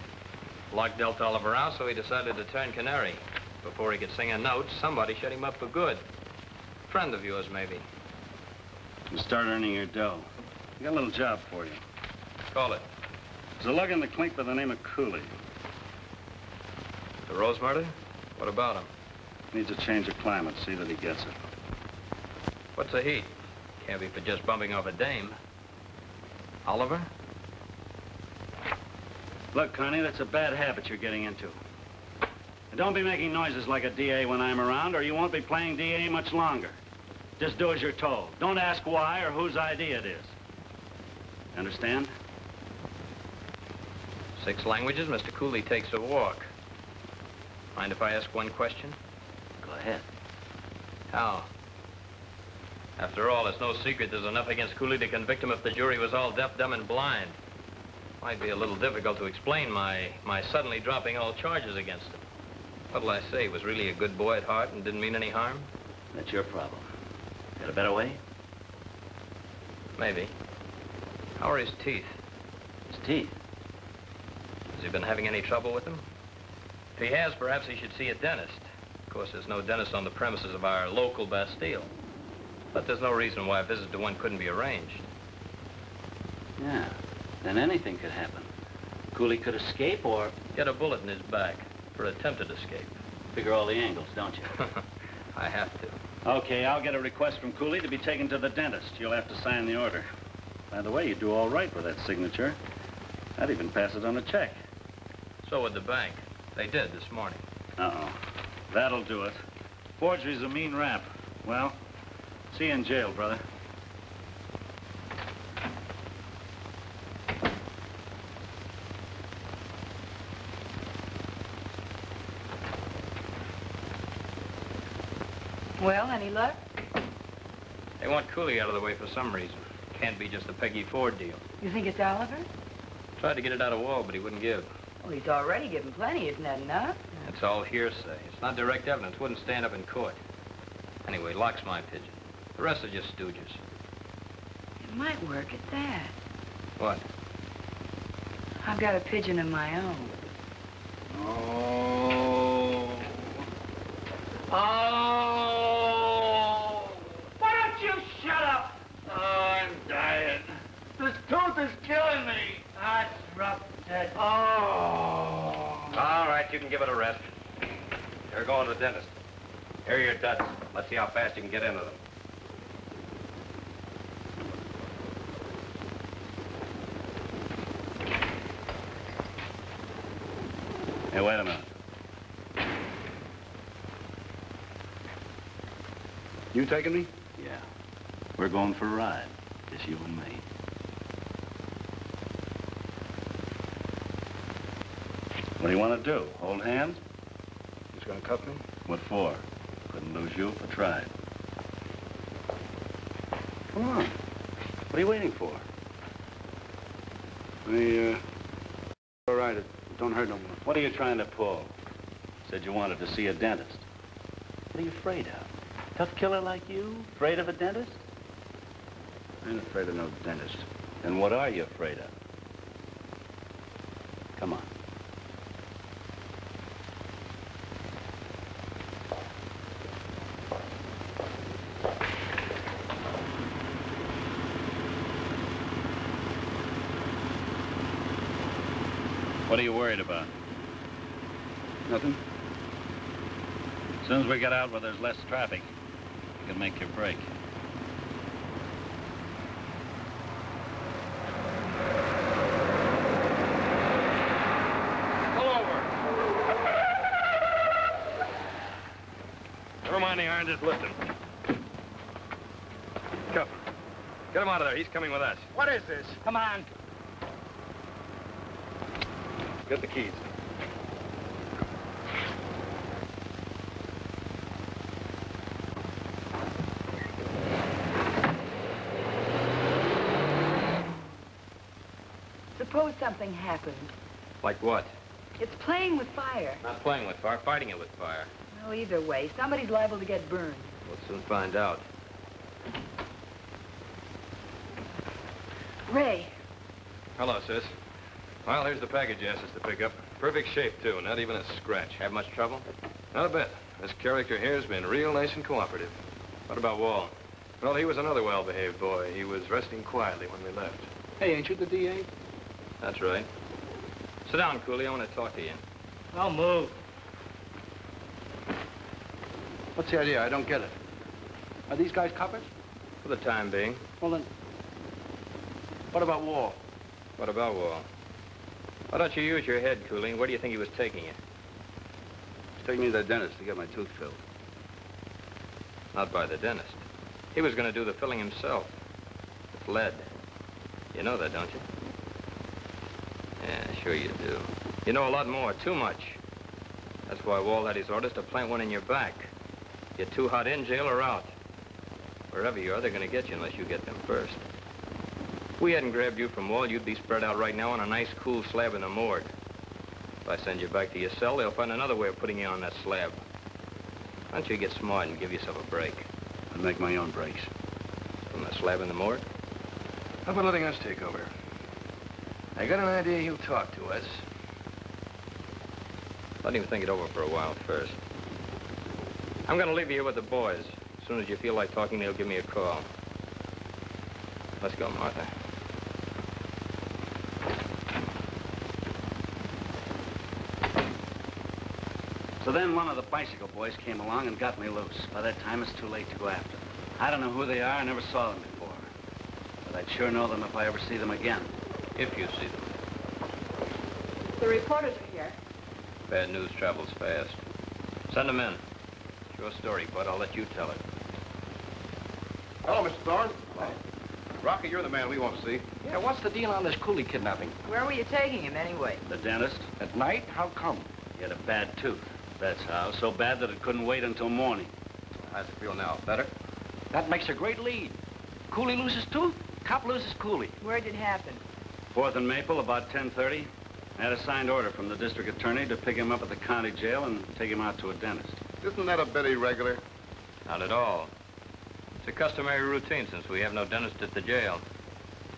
Locke dealt Oliver out, so he decided to turn canary. Before he could sing a note, somebody shut him up for good. Friend of yours, maybe. You start earning your dough. I got a little job for you. Call it. There's a lug in the clink by the name of Cooley. The Rose murder? What about him? Needs a change of climate. See that he gets it. What's the heat? Can't be for just bumping off a dame. Oliver? Look, Connie, that's a bad habit you're getting into. And don't be making noises like a DA when I'm around, or you won't be playing DA much longer. Just do as you're told. Don't ask why or whose idea it is. Understand? 6 languages, Mr. Cooley takes a walk. Mind if I ask one question? Go ahead. How? After all, it's no secret there's enough against Cooley to convict him if the jury was all deaf, dumb, and blind. Might be a little difficult to explain my suddenly dropping all charges against him. What'll I say? He was really a good boy at heart and didn't mean any harm? That's your problem. Got a better way? Maybe. How are his teeth? His teeth? Has he been having any trouble with them? If he has, perhaps he should see a dentist. Of course, there's no dentist on the premises of our local Bastille. But there's no reason why a visit to one couldn't be arranged. Yeah, then anything could happen. Cooley could escape or... Get a bullet in his back for attempted escape. Figure all the angles, don't you? I have to. Okay, I'll get a request from Cooley to be taken to the dentist. You'll have to sign the order. By the way, you do all right with that signature. I'd even pass it on a check. So would the bank. They did this morning. Uh-oh. That'll do it. Forgery's a mean rap. Well, see you in jail, brother. Well, any luck? They want Cooley out of the way for some reason. Can't be just the Peggy Ford deal. You think it's Oliver? Tried to get it out of Wall, but he wouldn't give. Well, he's already given plenty, isn't that enough? It's all hearsay. It's not direct evidence. Wouldn't stand up in court. Anyway, Locke's my pigeon. The rest are just stooges. It might work at that. What? I've got a pigeon of my own. Oh. Oh! Why don't you shut up? Oh, I'm dying. This tooth is killing me. That's rough, Ted. Oh. All right, you can give it a rest. You're going to the dentist. Here are your duds. Let's see how fast you can get into them. Hey, wait a minute. You taking me? Yeah. We're going for a ride. Just you and me. What do you want to do? Hold hands? He's gonna cuff me? What for? Couldn't lose you if I tried. Come on. What are you waiting for? All right, it don't hurt no more. What are you trying to pull? Said you wanted to see a dentist. What are you afraid of? Tough killer like you? Afraid of a dentist? I ain't afraid of no dentist. Then what are you afraid of? Come on. What are you worried about? Nothing. As soon as we get out where there's less traffic, you can make your break. Pull over. Never mind the iron, just lift him. Cuff him. Get him out of there. He's coming with us. What is this? Come on. Get the keys. Suppose something happened. Like what? It's playing with fire. Not playing with fire, fighting it with fire. Well, either way, somebody's liable to get burned. We'll soon find out. Ray, Hello, sis. Well, here's the package you asked us to pick up. Perfect shape, too, not even a scratch. Have much trouble? Not a bit. This character here has been real nice and cooperative. What about Wall? Well, he was another well-behaved boy. He was resting quietly when we left. Hey, ain't you the DA? That's right. Sit down, Cooley. I want to talk to you. I'll move. What's the idea? I don't get it. Are these guys coppers? For the time being. Well, then, what about Wall? What about Wall? Why don't you use your head, Cooley? Where do you think he was taking you? He's taking me to the dentist to get my tooth filled. Not by the dentist. He was going to do the filling himself. With lead. You know that, don't you? Yeah, sure you do. You know a lot more, too much. That's why Wall had his orders to plant one in your back. You're too hot in jail or out. Wherever you are, they're going to get you unless you get them first. If we hadn't grabbed you from Wall, you'd be spread out right now on a nice, cool slab in the morgue. If I send you back to your cell, they'll find another way of putting you on that slab. Why don't you get smart and give yourself a break? I'll make my own breaks. From the slab in the morgue? How about letting us take over? I got an idea he'll talk to us. Let him think it over for a while first. I'm going to leave you here with the boys. As soon as you feel like talking, they'll give me a call. Let's go, Martha. So then one of the bicycle boys came along and got me loose. By that time, it's too late to go after them. I don't know who they are. I never saw them before. But I'd sure know them if I ever see them again. If you see them. the reporters are here. Bad news travels fast. Send them in. It's your story, Bud. I'll let you tell it. Hello, Mr. Thorne. Hello. Rocky, you're the man we want to see. Yeah, what's the deal on this Cooley kidnapping? Where were you taking him, anyway? The dentist. At night? How come? He had a bad tooth. That's how. So bad that it couldn't wait until morning. How's it feel now? Better? That makes a great lead. Cooley loses tooth, cop loses Cooley. Where'd it happen? 4th and Maple, about 10:30. I had a signed order from the district attorney to pick him up at the county jail and take him out to a dentist. Isn't that a bit irregular? Not at all. It's a customary routine since we have no dentist at the jail.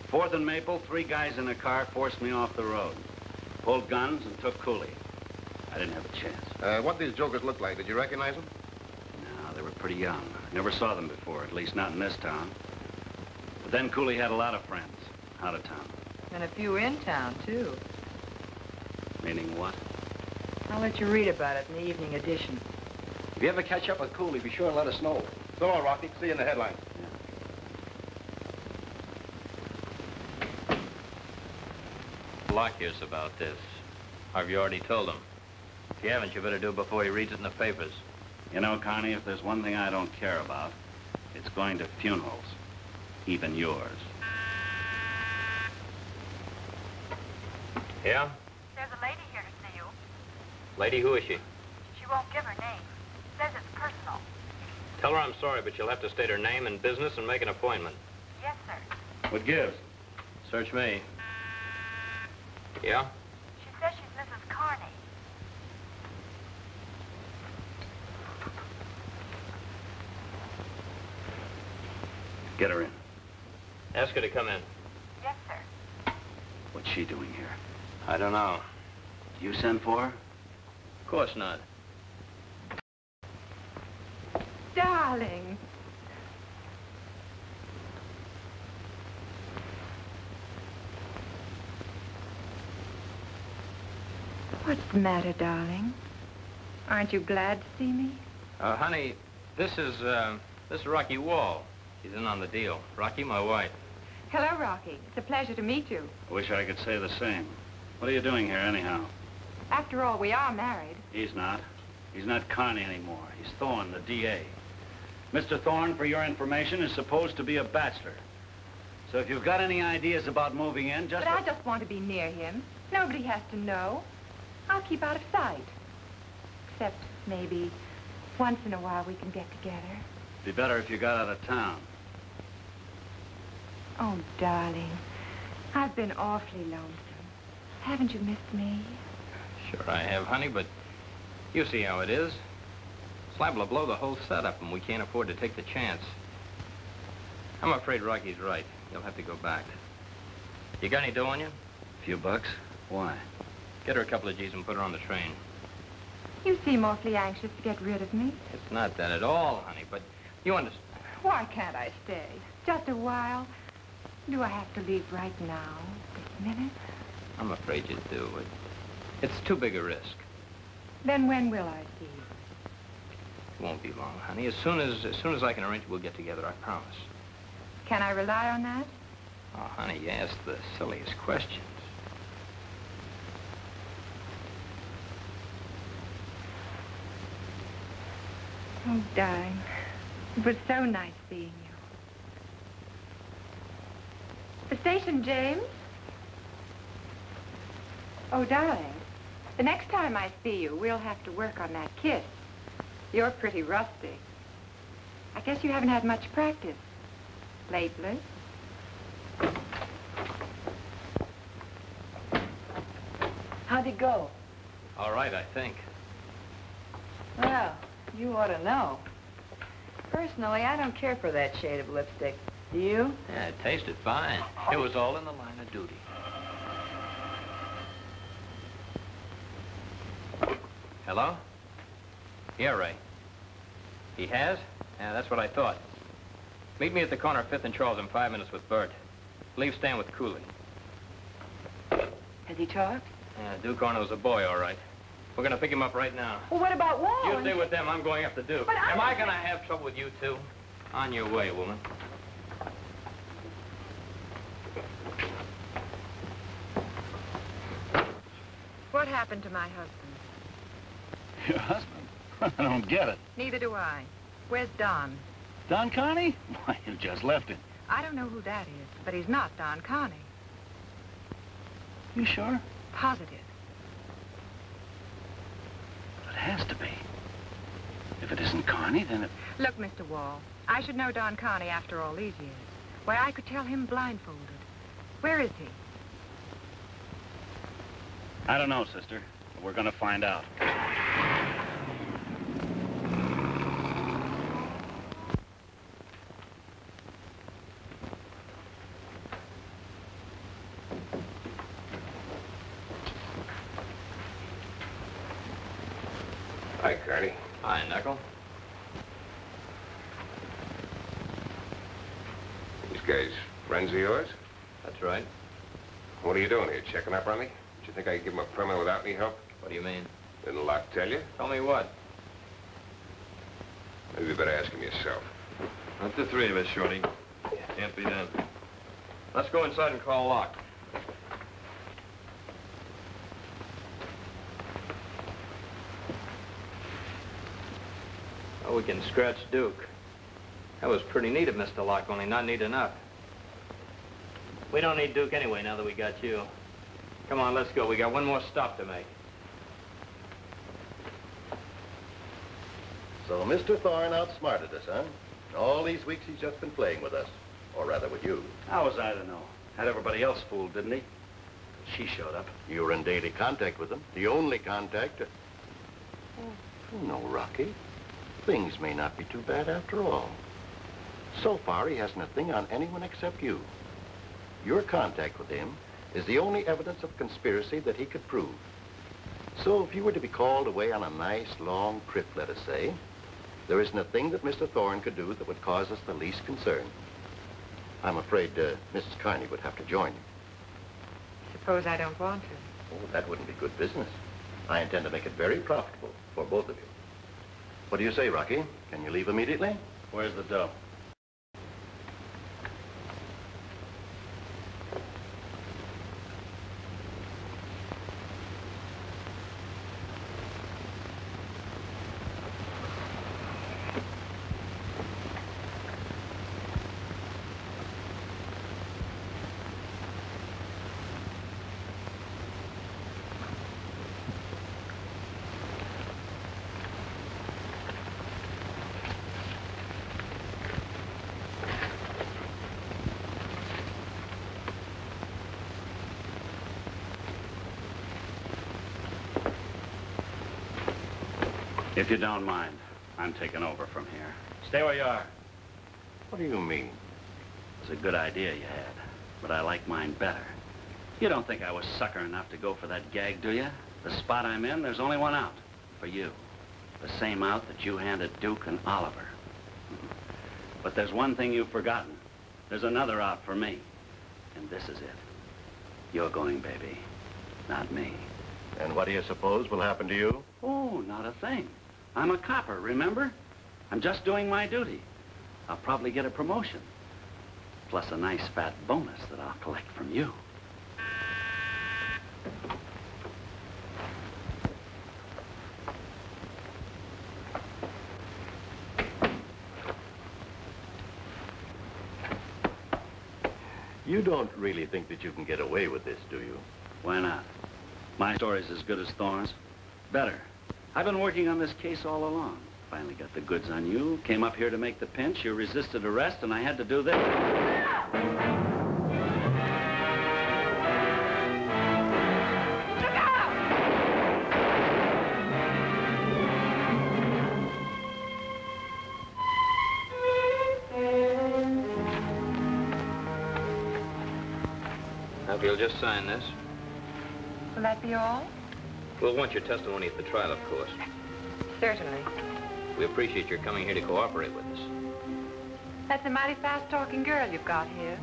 4th and Maple, 3 guys in a car forced me off the road. Pulled guns and took Cooley. I didn't have a chance. What these jokers look like? Did you recognize them? No, they were pretty young. Never saw them before, at least not in this town. But then Cooley had a lot of friends out of town. And a few in town, too. Meaning what? I'll let you read about it in the evening edition. If you ever catch up with Cooley, be sure and let us know. So long, Rocky. See you in the headlines. Locke hears about this. Have you already told him? If you haven't, you better do it before he reads it in the papers. You know, Connie, if there's one thing I don't care about, it's going to funerals. Even yours. Yeah? There's a lady here to see you. Lady, who is she? She won't give her name. Says it's personal. Tell her I'm sorry, but you'll have to state her name and business and make an appointment. Yes, sir. What gives? Search me. Yeah? She says she's Mrs. Carney. Get her in. Ask her to come in. Yes, sir. What's she doing here? I don't know. You send for her? Of course not. Darling. What's the matter, darling? Aren't you glad to see me? Honey, this is Rocky Wall. He's in on the deal. Rocky, my wife. Hello, Rocky. It's a pleasure to meet you. I wish I could say the same. What are you doing here, anyhow? After all, we are married. He's not. He's not Carney anymore. He's Thorne, the DA. Mr. Thorne, for your information, is supposed to be a bachelor. So if you've got any ideas about moving in, just... But I just want to be near him. Nobody has to know. I'll keep out of sight. Except maybe once in a while we can get together. Be better if you got out of town. Oh, darling, I've been awfully lonesome. Haven't you missed me? Sure I have, honey, but you see how it is. It's liable to blow the whole setup, and we can't afford to take the chance. I'm afraid Rocky's right. You'll have to go back. You got any dough on you? A few bucks? Why? Get her a couple of G's and put her on the train. You seem awfully anxious to get rid of me. It's not that at all, honey, but you understand. Why can't I stay? Just a while. Do I have to leave right now, this minute? I'm afraid you do. It's too big a risk. Then when will I see you? It won't be long, honey. As soon as I can arrange it, we'll get together, I promise. Can I rely on that? Oh, honey, you ask the silliest questions. Oh, darling, it was so nice seeing you. The station, James? Oh, darling, the next time I see you, we'll have to work on that kiss. You're pretty rusty. I guess you haven't had much practice lately. How'd it go? All right, I think. Well, you ought to know. Personally, I don't care for that shade of lipstick. Do you? Yeah, it tasted fine. It was all in the line of duty. Hello? Yeah, Ray. He has? Yeah, that's what I thought. Meet me at the corner of 5th and Charles in 5 minutes with Bert. Leave Stan with Cooley. Has he talked? Yeah, Duke Arnold's a boy, all right. We're gonna pick him up right now. Well, what about Wall? You stay with them. I'm going after Duke. But Am I gonna have trouble with you, too? On your way, woman. What happened to my husband? Your husband? I don't get it. Neither do I. Where's Don? Don Carney? Why, you just left him. I don't know who that is, but he's not Don Carney. You sure? Positive. It has to be. If it isn't Carney, then it... Look, Mr. Wall, I should know Don Carney after all these years. Why, I could tell him blindfolded. Where is he? I don't know, sister. But we're gonna find out. Hi, Carney. Hi, Knuckle. These guys friends of yours? That's right. What are you doing here, checking up on me? Do you think I could give them a permit without any help? What do you mean? Didn't Locke tell you? Tell me what? Maybe you better ask him yourself. Not the three of us, Shorty. Can't be done. Let's go inside and call Locke. Oh, we can scratch Duke. That was pretty neat of Mr. Locke, only not neat enough. We don't need Duke anyway, now that we got you. Come on, let's go. We got one more stop to make. So Mr. Thorne outsmarted us, huh? All these weeks he's just been playing with us. Or rather with you. How was I to know? Had everybody else fooled, didn't he? She showed up. You were in daily contact with him. The only contact. No, Rocky. Things may not be too bad after all. So far, he hasn't a thing on anyone except you. Your contact with him is the only evidence of conspiracy that he could prove. So if you were to be called away on a nice, long trip, let us say, there isn't a thing that Mr. Thorne could do that would cause us the least concern. I'm afraid Mrs. Carney would have to join you. Suppose I don't want to. Oh, that wouldn't be good business. I intend to make it very profitable for both of you. What do you say, Rocky? Can you leave immediately? Where's the dough? If you don't mind, I'm taking over from here. Stay where you are. What do you mean? It's a good idea you had, but I like mine better. You don't think I was sucker enough to go for that gag, do you? The spot I'm in, there's only one out. For you. The same out that you handed Duke and Oliver. But there's one thing you've forgotten. There's another out for me. And this is it. You're going, baby. Not me. And what do you suppose will happen to you? Oh, not a thing. I'm a copper, remember? I'm just doing my duty. I'll probably get a promotion. Plus a nice fat bonus that I'll collect from you. You don't really think that you can get away with this, do you? Why not? My story's as good as Thorne's. Better. I've been working on this case all along. Finally got the goods on you, came up here to make the pinch, you resisted arrest, and I had to do this. Now, if you'll just sign this. Will that be all? We'll want your testimony at the trial, of course. Certainly. We appreciate your coming here to cooperate with us. That's a mighty fast-talking girl you've got here.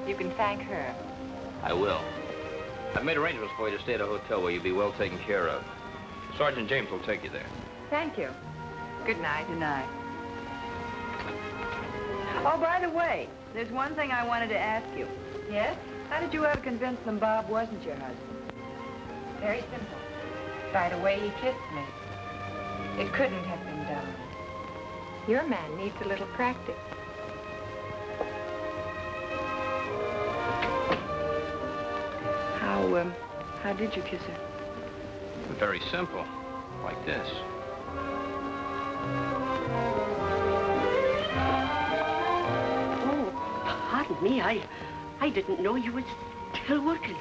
You can thank her. I will. I've made arrangements for you to stay at a hotel where you'll be well taken care of. Sergeant James will take you there. Thank you. Good night. Good night. Oh, by the way, there's one thing I wanted to ask you. Yes? How did you ever convince them Bob wasn't your husband? Very simple. By the way he kissed me. It couldn't have been done. Your man needs a little practice. How did you kiss her? Very simple. Like this. Oh, pardon me. I didn't know you were still working.